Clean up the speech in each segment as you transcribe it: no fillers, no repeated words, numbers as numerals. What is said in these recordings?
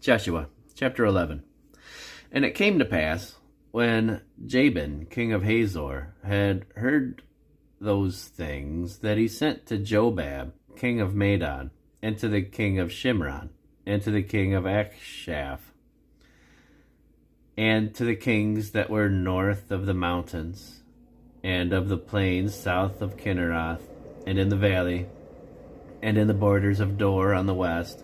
Joshua chapter 11. And it came to pass, when Jabin, king of Hazor, had heard those things, that he sent to Jobab, king of Madon, and to the king of Shimron, and to the king of Achshaph, and to the kings that were north of the mountains, and of the plains south of Kinneroth, and in the valley, and in the borders of Dor on the west,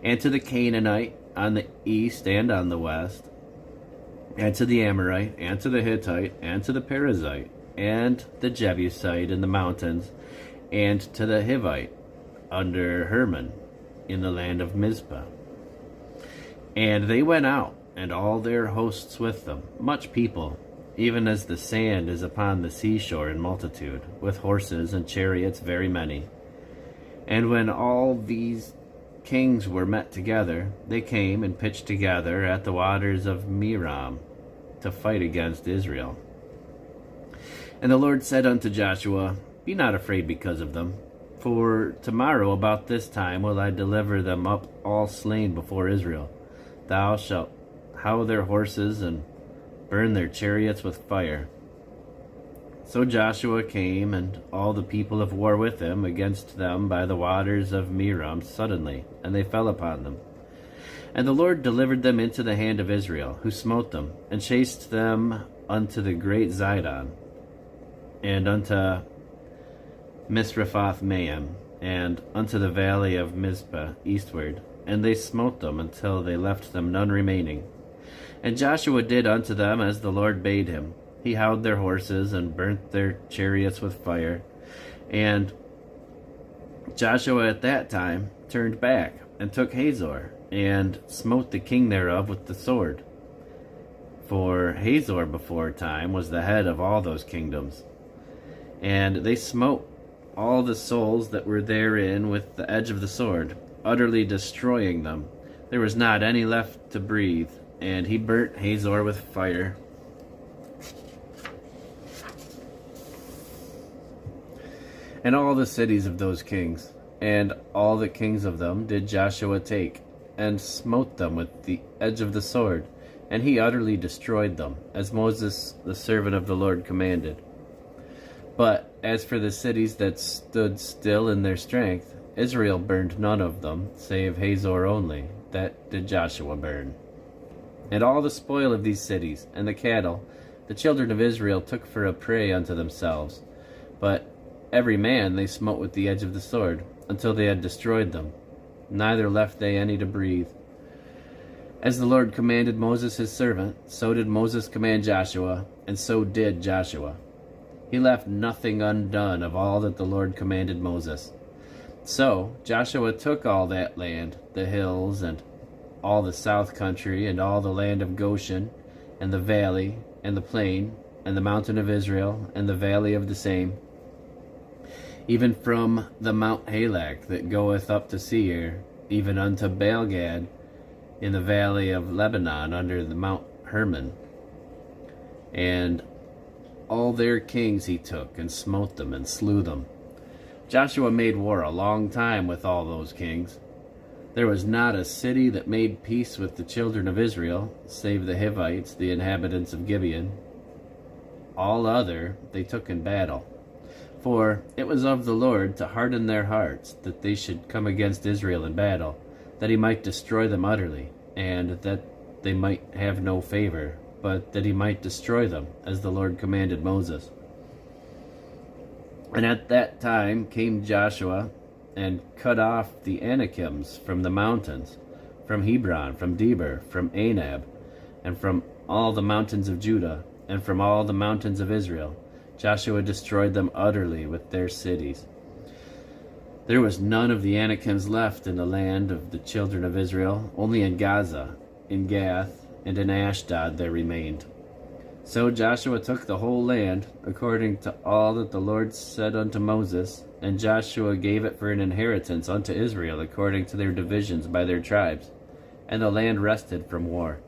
and to the Canaanite on the east and on the west, and to the Amorite, and to the Hittite, and to the Perizzite, and the Jebusite in the mountains, and to the Hivite under Hermon in the land of Mizpah. And they went out, and all their hosts with them, much people, even as the sand is upon the seashore in multitude, with horses and chariots very many. And when all these kings were met together, they came and pitched together at the waters of Merom to fight against Israel. And the Lord said unto Joshua, Be not afraid because of them, for tomorrow about this time will I deliver them up all slain before Israel. Thou shalt hough their horses and burn their chariots with fire. So Joshua came, and all the people of war with him, against them by the waters of Merom suddenly, and they fell upon them. And the Lord delivered them into the hand of Israel, who smote them, and chased them unto the great Zidon, and unto Misrephoth-Maim, and unto the valley of Mizpah eastward. And they smote them until they left them none remaining. And Joshua did unto them as the Lord bade him. He houghed their horses and burnt their chariots with fire. And Joshua at that time turned back and took Hazor, and smote the king thereof with the sword. For Hazor before time was the head of all those kingdoms. And they smote all the souls that were therein with the edge of the sword, utterly destroying them. There was not any left to breathe. And he burnt Hazor with fire. And all the cities of those kings, and all the kings of them, did Joshua take, and smote them with the edge of the sword. And he utterly destroyed them, as Moses the servant of the Lord commanded. But as for the cities that stood still in their strength, Israel burned none of them, save Hazor only. That did Joshua burn. And all the spoil of these cities, and the cattle, the children of Israel took for a prey unto themselves. But every man they smote with the edge of the sword, until they had destroyed them. Neither left they any to breathe. As the Lord commanded Moses his servant, so did Moses command Joshua, and so did Joshua. He left nothing undone of all that the Lord commanded Moses. So Joshua took all that land, the hills, and all the south country, and all the land of Goshen, and the valley, and the plain, and the mountain of Israel, and the valley of the same, even from the Mount Halak that goeth up to Seir, even unto Baalgad, in the valley of Lebanon, under the Mount Hermon. And all their kings he took, and smote them, and slew them. Joshua made war a long time with all those kings. There was not a city that made peace with the children of Israel, save the Hivites, the inhabitants of Gibeon. All other they took in battle. For it was of the Lord to harden their hearts, that they should come against Israel in battle, that he might destroy them utterly, and that they might have no favor, but that he might destroy them, as the Lord commanded Moses. And at that time came Joshua, and cut off the Anakims from the mountains, from Hebron, from Debir, from Anab, and from all the mountains of Judah, and from all the mountains of Israel. Joshua destroyed them utterly with their cities. There was none of the Anakims left in the land of the children of Israel, only in Gaza, in Gath, and in Ashdod there remained. So Joshua took the whole land, according to all that the Lord said unto Moses, and Joshua gave it for an inheritance unto Israel, according to their divisions by their tribes. And the land rested from war.